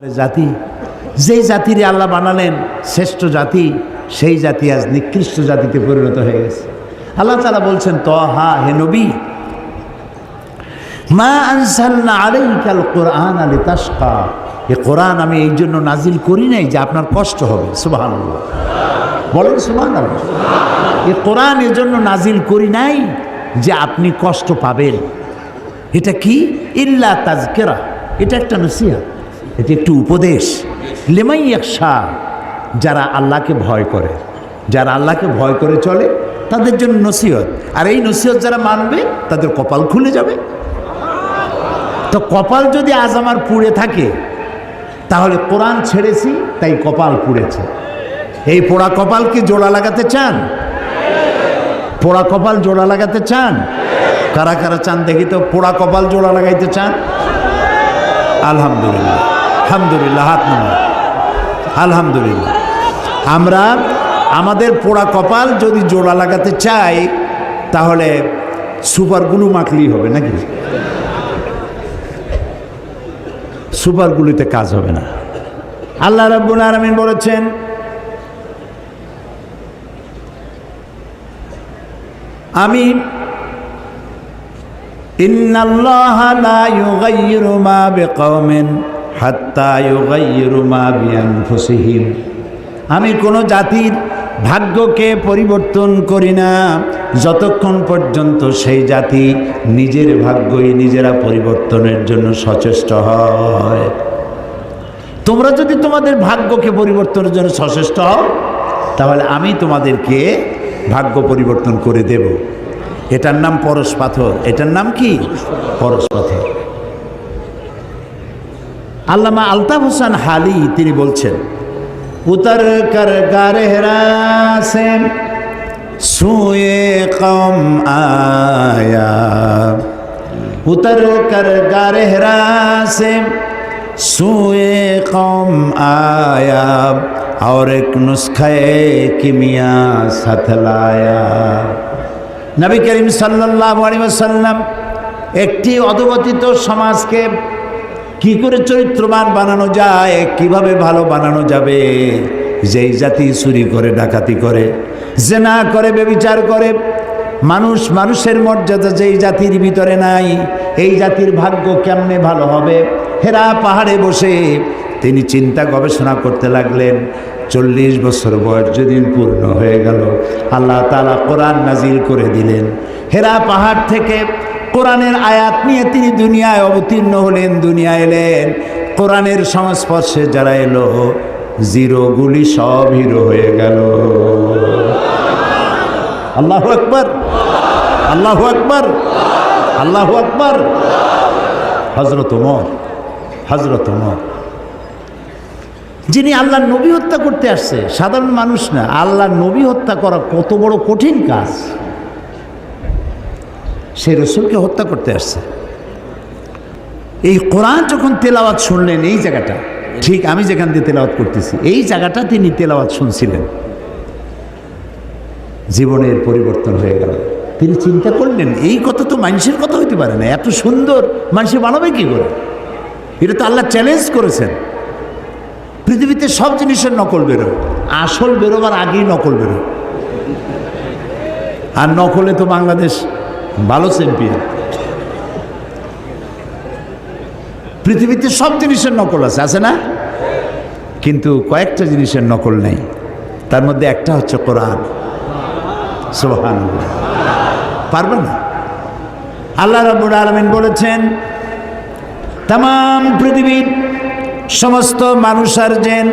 জাতি, যেই জাতির আল্লাহ বানালেন শ্রেষ্ঠ জাতি, সেই জাতি আজ নিকৃষ্ট জাতিতে পরিণত হয়ে গেছে। আল্লাহ তাআলা বলছেন, তহা, হে নবী, মা আনজালনা আলাইকাল কুরআন লিতাশকা, এই কোরআন আমি এই জন্য নাজিল করি নাই যে আপনার কষ্ট হবে। সুবহানাল্লাহ, বলেন সুবহানাল্লাহ। এই কোরআন এর জন্য নাজিল করি নাই যে আপনি কষ্ট পাবেন। এটা কি? ইল্লা তাযকিরা, এটা একটা নসিহত, এটা একটু উপদেশ। লিমান ইয়াখশা, যারা আল্লাহকে ভয় করে, যারা আল্লাহকে ভয় করে চলে তাদের জন্য নসিহত। আর এই নসিহত যারা মানবে তাদের কপাল খুলে যাবে। তো কপাল যদি আজ আমার পুড়ে থাকে, তাহলে কোরআন ছেড়েছি তাই কপাল পুড়েছে। এই পোড়া কপালকে জোড়া লাগাতে চান? পোড়া কপাল জোড়া লাগাতে চান? কারা কারা চান দেখি তো, পোড়া কপাল জোড়া লাগাইতে চান? আলহামদুলিল্লাহ, আলহামদুলিল্লাহ, হাত নামান। আলহামদুলিল্লাহ। আমরা আমাদের পোড়া কপাল যদি জোড়া লাগাতে চাই, তাহলে সুপার গ্লু মাখলেই হবে নাকি? সুপার গ্লুতে কাজ হবে না। আল্লাহ রাব্বুল আলামিন বলেছেন, আমি ইন্নাল্লাহা লা ইউগাইয়িরু মা বিকওমিন হাত্তা ইউগাইয়িরু মা বিআনফুসিহিম, আমি কোনো জাতির ভাগ্যকে পরিবর্তন করি না যতক্ষণ পর্যন্ত সেই জাতি নিজের ভাগ্যই নিজেরা পরিবর্তনের জন্য সচেষ্ট হয়। তোমরা যদি তোমাদের ভাগ্যকে পরিবর্তনের জন্য সচেষ্ট হও, তাহলে আমি তোমাদেরকে ভাগ্য পরিবর্তন করে দেব। এটার নাম পরশ পাথর। এটার নাম কি? পরশ পাথর। আল্লামা আলতাফ হোসেন হালি তিনি বলছেন, উতর কর গারহরা সে সুয়ে কম আয়া, উতর কর গারহরা সে সুয়ে কম আয়া, और एक नुस्खे किमिया साथ लाया। নবী করিম সাল্লাল্লাহু আলাইহি ওয়াসাল্লাম একটি অধঃপতিত সমাজকে কি করে চরিত্রবান বানানো যায়, কিভাবে ভালো বানানো যাবে, যেই জাতি চুরি করে, ডাকাতি করে, জেনা করে, ব্যভিচার করে, মানুষের মর্যাদা যেই জাতির ভিতরে নাই, এই জাতির ভাগ্য কেমনে ভালো হবে। হেরা পাহাড়ে বসে তিনি চিন্তা গবেষণা করতে লাগলেন। 40 বছর বয়স যেদিন পূর্ণ হয়ে গেল, আল্লাহ তাআলা কোরআন নাজিল করে দিলেন। হেরা পাহাড় থেকে কোরআনের আয়াত নিয়ে তিনি দুনিয়ায় অবতীর্ণ হলেন, দুনিয়ায় এলেন। কোরআনের সংস্পর্শে যারা এলো, জিরোগুলি সব হিরো হয়ে গেল। আল্লাহু আকবার, আল্লাহু আকবার, আল্লাহু আকবার। হযরত ওমর, হযরত ওমর, যিনি আল্লাহর নবী হত্যা করতে আসছে, সাধারণ মানুষ না, আল্লাহর নবী হত্যা করা কত বড় কঠিন কাজ। সেই রাসূলকে হত্যা করতে আসছে। এই কোরআন যখন তেলাওয়াত শুনলেন, এই জায়গাটা ঠিক আমি যেখান দিয়ে তেলাওয়াত করতেছি, এই জায়গাটা তিনি তেলাওয়াত শুনছিলেন, জীবনের পরিবর্তন হয়ে গেল। তিনি চিন্তা করলেন, এই কথা তো মানুষের কথা হইতে পারে না, এত সুন্দর মানুষ বানাবে কি করে? এটা তো আল্লাহ চ্যালেঞ্জ করেছেন। পৃথিবীতে সব জিনিসের নকল বেরোয়, আসল বেরোবার আগেই নকল বেরোয়। আর নকলে তো বাংলাদেশ ভালো চ্যাম্পিয়ন। পৃথিবীতে সব জিনিসের নকল আছে, আছে না? কিন্তু কয়েকটা জিনিসের নকল নেই। তার মধ্যে একটা হচ্ছে কোরআন। সুবহানাল্লাহ, পারবে না। আল্লাহ রাব্বুল আলামিন বলেছেন, তামাম পৃথিবীর সমস্ত মানুষ আর জিন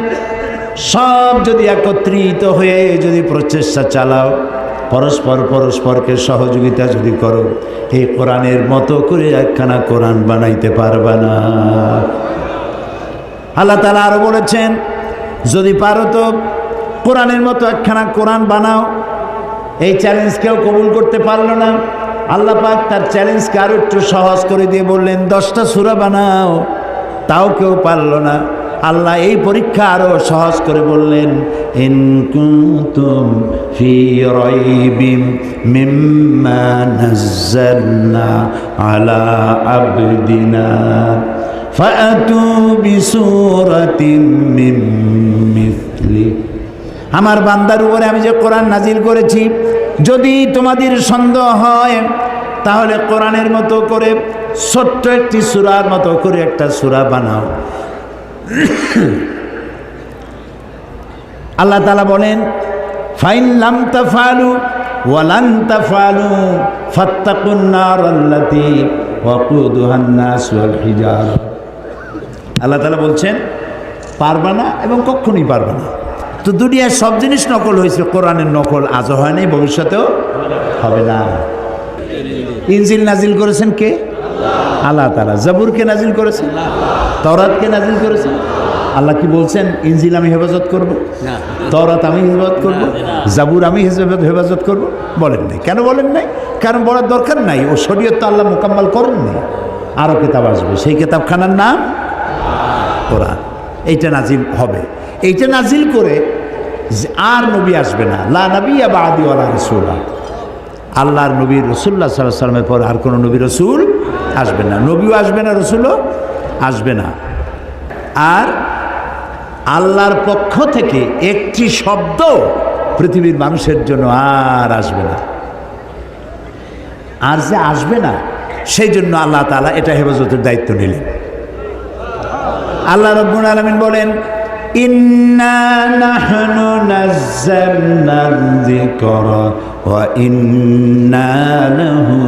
সব যদি একত্রিত হয়ে যদি প্রচেষ্টা চালাও, পরস্পরকে সহযোগিতা যদি করো, এই কোরআনের মতো করে একখানা কোরআন বানাইতে পারবে না। আল্লাহ তাআলা আরো বলেছেন, যদি পারো তো কোরআনের মতো একখানা কোরআন বানাও। এই চ্যালেঞ্জ কেউ কবুল করতে পারলো না। আল্লাহ পাক তার চ্যালেঞ্জকে আরো একটু সহজ করে দিয়ে বললেন, 10টা সূরা বানাও। তাও কেউ পারল না। আল্লাহ এই পরীক্ষা আরো সহজ করে বললেন, ইন কুনতুম ফি রাইবিম মিম্মা নাযালনা আলা আবদিনা ফাআতু বিসূরাতিন মিন মিসলি, আমার বান্দার উপরে আমি যে কোরআন নাজিল করেছি, যদি তোমাদের সন্দেহ হয় তাহলে কোরআনের মতো করে ছোট্ট একটি সূরার মতো করে একটা সূরা বানাও। আল্লাহ তাআলা বলেন, ফাইন লাম তাফআলু ওয়া লান তাফআলু ফাত্তাকুন নারাল্লাতী ওয়াকুদুহান নাস ওয়াল হিজারা। আল্লাহ তাআলা বলছেন পারবা না এবং কখনোই পারবা না। তো দুনিয়ার সব জিনিস নকল হয়েছে, কোরআনের নকল আজও হয় নাই, ভবিষ্যতেও হবে না। ইনজিল নাজিল করেছেন কে? আল্লাহ তাআলা। জাবুরকে নাজিল করেছেন, তাওরাতকে নাজিল করেছেন। আল্লাহ কি বলছেন ইনজিল আমি হেফাজত করব, তাওরাত আমি হেফাজত করব, জাবুর আমি হেফাজত করব? বলেন নাই। কেন বলেন নাই? কারণ বলার দরকার নাই, ও শরীয়ত তো আল্লাহ মোকাম্মল করেননি। আরও কিতাব আসবে, সেই কিতাবখানার নাম কোরআন। এইটা নাজিল হবে। এইটা নাজিল করে আর নবী আসবে না, লা নবিয়্যা বা'দি ওয়ালা রাসূলা। আল্লাহর নবী রাসূলুল্লাহ সাল্লাল্লাহু আলাইহি ওয়াসাল্লামের পর আর কোনো নবী রাসূল আসবে না, নবীও আসবে না, রাসূলও আসবে না। আর আল্লাহর পক্ষ থেকে একটি শব্দ পৃথিবীর মানুষের জন্য আর আসবে না। আর যে আসবে না, সেই জন্য আল্লাহ তাআলা এটা হেফাজতের দায়িত্ব নিলেন। আল্লাহ রাব্বুল আলামিন বলেন, ইন্না নাহনু নাযালনা যিকরা ওয়া ইন্না লাহু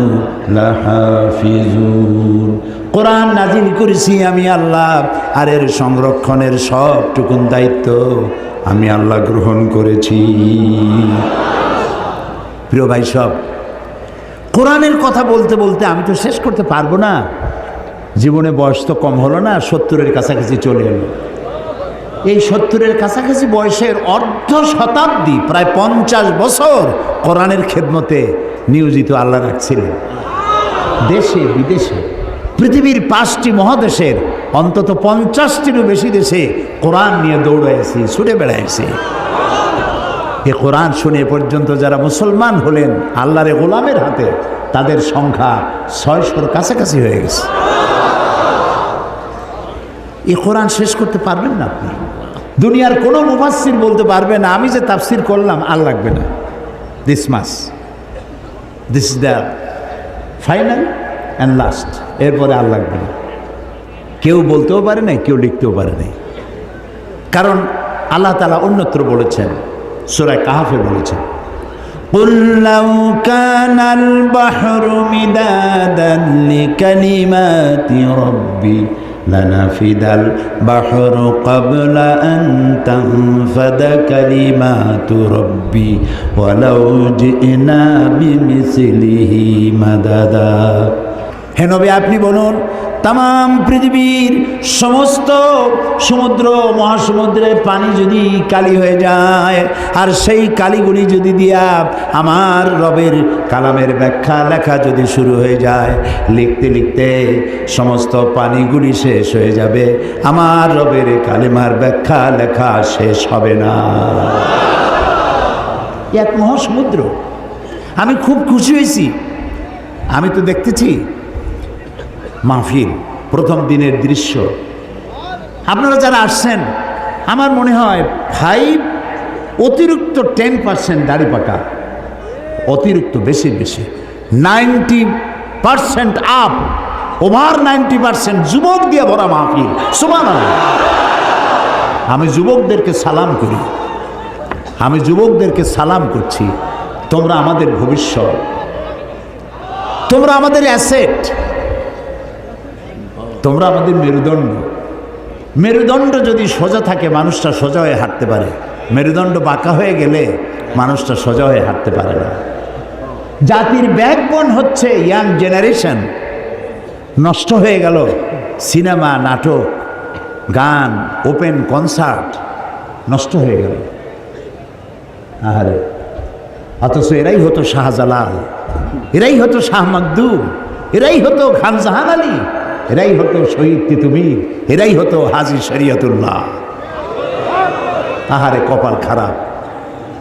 লাহাফিজুন। কোরআন নাজিল করেছি আমি আল্লাহ, আর এর সংরক্ষণের সবটুকুন দায়িত্ব আমি আল্লাহ গ্রহণ করেছি। প্রিয় ভাই, সব কোরআনের কথা বলতে বলতে আমি তো শেষ করতে পারবো না। জীবনে বয়স তো কম হলো না, 70-এর কাছাকাছি চলে এলো। এই 70-এর কাছাকাছি বয়সের অর্ধ শতাব্দী, প্রায় 50 বছর কোরআনের খেদমতে নিয়োজিত আল্লাহ রাখছিলেন। দেশে বিদেশে পৃথিবীর 5টি মহাদেশের অন্তত 50টিরও বেশি দেশে কোরআন নিয়ে দৌড়াইছি, ছুটে বেড়াইছি। এ কোরআন শুনে পর্যন্ত যারা মুসলমান হলেন আল্লাহর গোলামের হাতে, তাদের সংখ্যা 600-র কাছাকাছি হয়ে গেছে। এই কোরআন শেষ করতে পারবেন না আপনি। দুনিয়ার কোনো মুফাসসির বলতে পারবে না আমি যে তাফসির করলাম আর লাগবে না, this is the final and last, এরপরে আর লাগবে না। কেউ বলতেও পারে নাই, কেউ লিখতেও পারে নাই। কারণ আল্লাহ তাআলা অন্যত্র বলেছেন, সূরা কাহফে বলেছেন, قُلْ لَوْ كَانَ الْبَحْرُ مِدَادًا لِكَلِمَاتِ رَبِّي لَنَفِدَ الْبَحْرُ قَبْلَ أَنْ تَنْفَدَ كَلِمَاتُ رَبِّي وَلَوْ جِئْنَا بِمِثْلِهِ مَدَدًا। হে নবী, আপনি বলুন, তাম পৃথিবীর সমস্ত সমুদ্র মহাসমুদ্রের পানি যদি কালি হয়ে যায়, আর সেই কালিগুলি যদি দিয়া আমার রবের কালামের ব্যাখ্যা লেখা যদি শুরু হয়ে যায়, লিখতে লিখতে সমস্ত পানিগুলি শেষ হয়ে যাবে, আমার রবের কালিমার ব্যাখ্যা লেখা শেষ হবে না। এক মহাসমুদ্র। আমি খুব খুশি হয়েছি। আমি তো দেখতেছি মাহফিল, প্রথম দিনের দৃশ্য। আপনারা যারা আসছেন, আমার মনে হয় 5 অতিরিক্ত 10% দাড়ি পাকা, অতিরিক্ত বেশি 90% আপ, ওভার 90% যুবক দিয়ে ভরা মাহফিল। সুবহানাল্লাহ। আমি যুবকদেরকে সালাম করি, আমি যুবকদেরকে সালাম করছি। তোমরা আমাদের ভবিষ্যৎ, তোমরা আমাদের অ্যাসেট, তোমরা আমাদের মেরুদণ্ড। মেরুদণ্ড যদি সোজা থাকে মানুষটা সোজা হয়ে হাঁটতে পারে, মেরুদণ্ড বাঁকা হয়ে গেলে মানুষটা সোজা হয়ে হাঁটতে পারে না। জাতির ব্যাকবোন হচ্ছে ইয়াং জেনারেশন। নষ্ট হয়ে গেল সিনেমা, নাটক, গান, ওপেন কনসার্ট, নষ্ট হয়ে গেল। আরে অথচ এরাই হতো শাহজালাল, এরাই হতো শাহ মাকদুম, এরাই হতো খান জাহান আলী, এরাই হতো শহীদ তিতুমির, এরাই হতো হাজী শরিয়তুল্লাহ। আহারে কপাল খারাপ।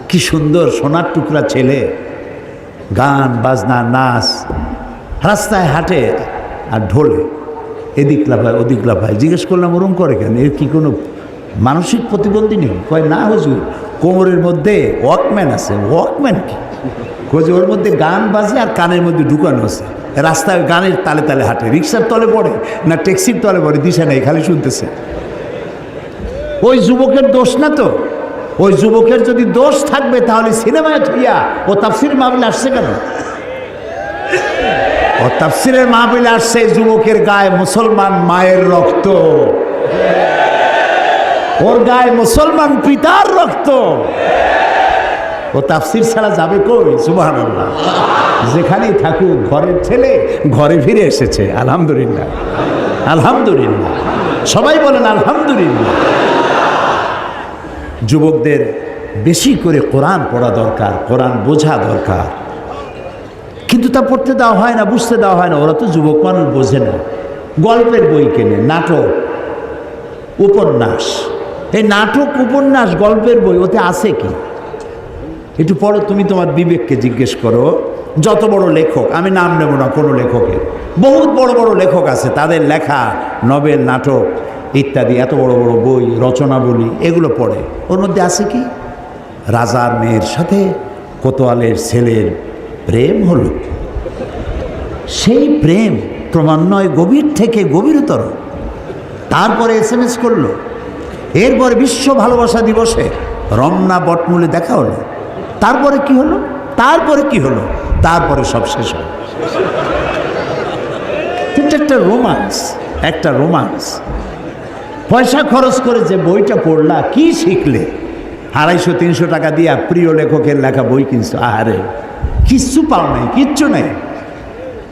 কি সুন্দর সোনার টুকরা ছেলে, গান বাজনা নাচ, রাস্তায় হাঁটে আর ঢোলে। এদিক লাফায় ওদিক লাফায়। জিজ্ঞেস করলাম ওরম করে কেন, এর কি কোনো মানসিক প্রতিবন্ধী নেই? কয় না হুজুর, কোমরের মধ্যে ওয়াকম্যান আছে। ওয়াকম্যান কি? কয়ে ওর মধ্যে গান বাজে আর কানের মধ্যে ঢুকানো আছে, রাস্তায় গানের তালে তালে হাঁটে, রিক্সার তলে পড়ে না ট্যাক্সির তলে পড়ে, দিশা নেই, খালি শুনতেছে। ওই যুবকের দোষ না তো? ওই যুবকের যদি দোষ থাকবে তাহলে সিনেমায় থুইয়া ও তাফসির মাহফিলে আসছে কেন? ও তাফসিরের মাহফিলে আসছে, যুবকের গায়ে মুসলমান মায়ের রক্ত, ওর গায়ে মুসলমান পিতার রক্ত। ও তাফসির ছাড়া যাবে কই? সুবহানাল্লাহ। যেখানেই থাকুক, ঘরের ছেলে ঘরে ফিরে এসেছে, আলহামদুলিল্লাহ, আলহামদুলিল্লাহ। সবাই বলেন আলহামদুলিল্লাহ। যুবকদের বেশি করে কোরআন পড়া দরকার, কোরআন বোঝা দরকার, কিন্তু তা পড়তে দেওয়া হয় না, বুঝতে দেওয়া হয় না। ওরা তো যুবক মানুষ, বোঝে না। গল্পের বই কেনে, নাটক, উপন্যাস। এই নাটক, উপন্যাস, গল্পের বই, ওতে আছে কি? একটু পড়ো, তুমি তোমার বিবেককে জিজ্ঞেস করো। যত বড় লেখক, আমি নাম নেব না কোনো লেখকের, বহুত বড় বড় লেখক আছে, তাদের লেখা নভেল, নাটক ইত্যাদি, এত বড় বড় বই, রচনাবলী, এগুলো পড়ে। ওর মধ্যে আছে কি? রাজার মেয়ের সাথে কোতোয়ালের ছেলের প্রেম হলো, সেই প্রেম ক্রমান্বয়ে গভীর থেকে গভীরতর। তারপরে SMS করলো, এরপরে বিশ্ব ভালোবাসা দিবসে রমনা বটমূলে দেখা হলো। তারপরে কি হলো? তারপরে কি হলো? তারপরে সব শেষ হলো। কিন্তু একটা রোমান্স, একটা রোমান্স। পয়সা খরচ করে যে বইটা পড়লা, কি শিখলে? 250-300 টাকা দিয়া প্রিয় লেখকের লেখা বই কিনছো, আহারে কিচ্ছু পাও নাই, কিচ্ছু নাই।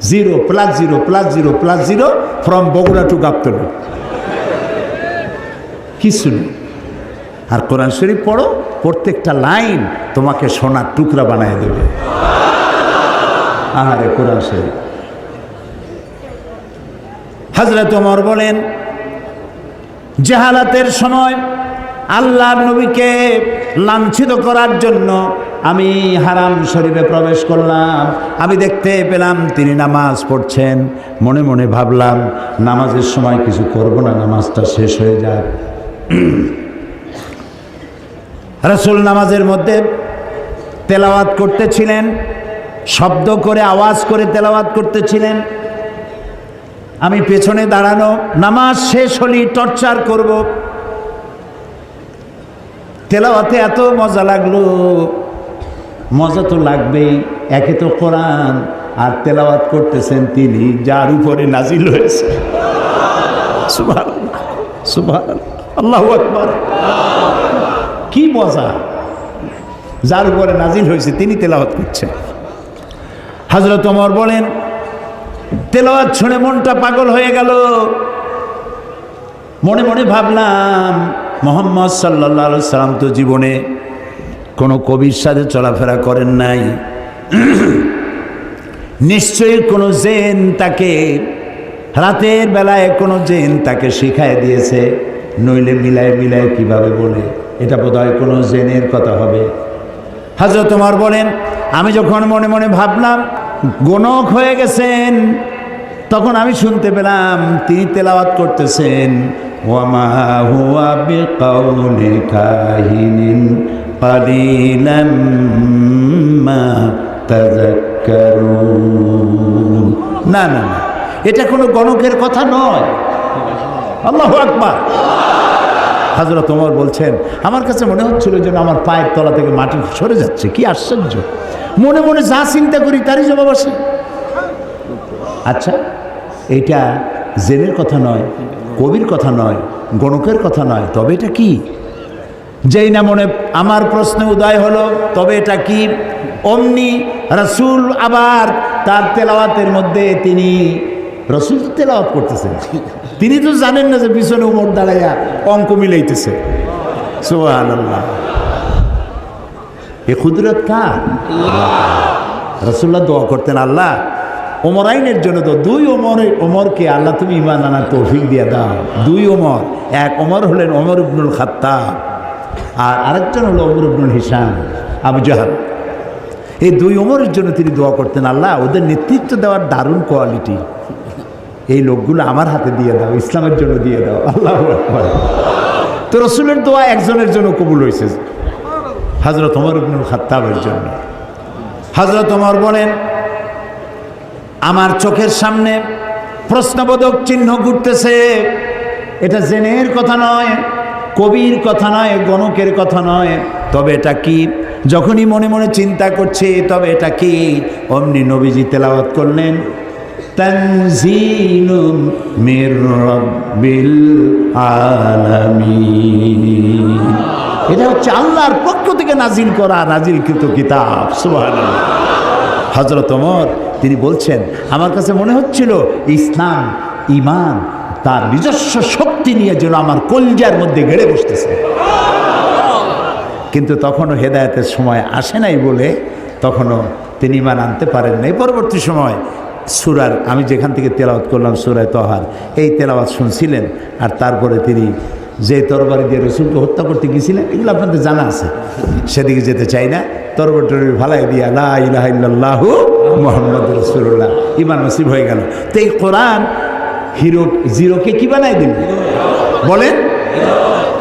0 + 0 + 0 + 0 ফ্রম বগুড়া টু গাবতলী, কিছু নেই। আর কোরআন শরীফ পড়ো, প্রত্যেকটা লাইন তোমাকে সোনার টুকরা বানিয়ে দেবে। আহারে কোরআন শরীফ। হযরত ওমর বলেন, জাহালাতের সময় আল্লাহর নবীকে লাঞ্ছিত করার জন্য আমি হারাম শরীফে প্রবেশ করলাম। আমি দেখতে পেলাম তিনি নামাজ পড়ছেন। মনে মনে ভাবলাম, নামাজের সময় কিছু করব না, নামাজটা শেষ হয়ে যাক। রাসূল নামাজের মধ্যে তেলাওয়াত করতেছিলেন, শব্দ করে আওয়াজ করে তেলাওয়াত করতেছিলেন। আমি পেছনে দাঁড়ানো, নামাজ শেষ হলেই টর্চার করব। তেলাওয়াতে এত মজা লাগলো, মজা তো লাগবেই, একে তো কোরআন, আর তেলাওয়াত করতেছেন তিনি যার উপরে নাজিল হয়েছে। সুবহানাল্লাহ, সুবহানাল্লাহ, আল্লাহু আকবার। কি মজা! যার উপরে নাজিল হয়েছে তিনি তেলাওয়াত করছেন। হযরত ওমর বলেন, তেলাওয়াত শুনে মনটা পাগল হয়ে গেল। মনে মনে ভাবলাম, মুহাম্মদ সাল্লাল্লাহু আলাইহি সাল্লাম তো জীবনে কোনো কবির সাথে চলাফেরা করেন নাই। নিশ্চয়ই কোনো জিন তাকে, রাতের বেলায় কোনো জিন তাকে শিখায় দিয়েছে, নইলে মিলায় মিলায় কিভাবে বলে, এটা বোধহয় কোনো জিনের কথা হবে। হযরত ওমর বলেন, আমি যখন মনে মনে ভাবলাম গণক হয়ে গেছেন, তখন আমি শুনতে পেলাম তিনি তেলাওয়াত করতেছেন, ওয়ামা হুয়া বিকাউলি কাহিনিন কালিলাম মা তাযাক্কারুন। না না না, এটা কোনো গণকের কথা নয়। আল্লাহু আকবার। হযরত ওমর বলছেন, আমার কাছে মনে হচ্ছিল যেন আমার পায়ের তলা থেকে মাটি সরে যাচ্ছে। কি আশ্চর্য! মনে মনে যা চিন্তা করি তারই জবাব আসে। আচ্ছা, এটা জেনের কথা নয়, কবির কথা নয়, গণকের কথা নয়, তবে এটা কি? যেই না মনে আমার প্রশ্ন উদয় হলো, তবে এটা কি? অমনি রাসূল আবার তার তেলাওয়াতের মধ্যে তিনি, রাসূল তেলাওয়াত করতেছেন, তিনি তো জানেন না যে পিছনে ওমর দাঁড়াইয়া অঙ্ক মিলাইতেছে। সুবহানাল্লাহ। এ কুদরত কার? রাসূলুল্লাহ দোয়া করতেন, আল্লাহ ওমরাইনের জন্য তো, 2 ওমরকে আল্লাহ তুমি ঈমান আনার তৌফিক দিয়ে দাও। 2 ওমর, এক ওমর হলেন ওমর ইবনুল খাত্তাব, আর আরেকজন হলো ওমর ইবনুল হিশাম আবু জাহল। এই 2 ওমরের জন্য তিনি দোয়া করতেন, আল্লাহ ওদের নেতৃত্ব দেওয়ার দারুণ কোয়ালিটি। এই লোকগুলো আমার হাতে দিয়ে দাও, ইসলামের জন্য দিয়ে দাও। আল্লাহু আকবার। তো রসুলের দোয়া একজনের জন্য কবুল হয়েছে, হযরত ওমর ইবনুল খাত্তাবের জন্য। হযরত ওমর বলেন, আমার চোখের সামনে প্রশ্নবোধক চিহ্ন ঘুরতেছে, এটা জেনের কথা নয়, কবির কথা নয়, গণকের কথা নয়, তবে এটা কি? যখনই মনে মনে চিন্তা করছি তবে এটা কি, অমনি নবীজি তেলাওয়াত করলেন, তানজিলুম মির রাব্বিল আলামিন। এটা হচ্ছে আল্লাহর পক্ষ থেকে নাজিল করা, নাজিলকৃত কিতাব। সুবহানাল্লাহ। হযরত ওমর তিনি বলছেন, আমার কাছে মনে হচ্ছিল ইসলাম ঈমান তার নিজস্ব শক্তি নিয়ে যেন আমার কলজার মধ্যে গেড়ে বসতেছে, কিন্তু তখনও হেদায়েতের সময় আসে নাই বলে তখনও তিনি ঈমান আনতে পারেন নাই। পরবর্তী সময় সূরার, আমি যেখান থেকে তেলাওয়াত করলাম সূরা তহার, এই তেলাওয়াত শুনছিলেন। আর তারপরে তিনি যে তরবারি দিয়ে রসুলকে হত্যা করতে গিয়েছিলেন, এগুলো আপনাদের জানা আছে, সেদিকে যেতে চাই না। তরবারি ভালাই দিয়া লা ইলাহা ইল্লাল্লাহু মুহাম্মাদুর রাসূলুল্লাহ, ঈমান নসিব হয়ে গেল। তো এই কোরআন জিরোকে কি বানাই দিল? বলেন,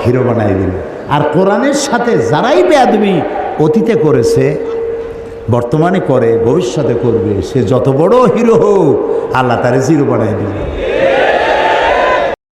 হিরো বানাই দিল। আর কোরআনের সাথে যারাই বেয়াদবি অতীতে করেছে, বর্তমানে করে, ভবিষ্যতে করবে, সে যত বড় হিরো হোক, আল্লাহ তারে জিরো বানাই দিল।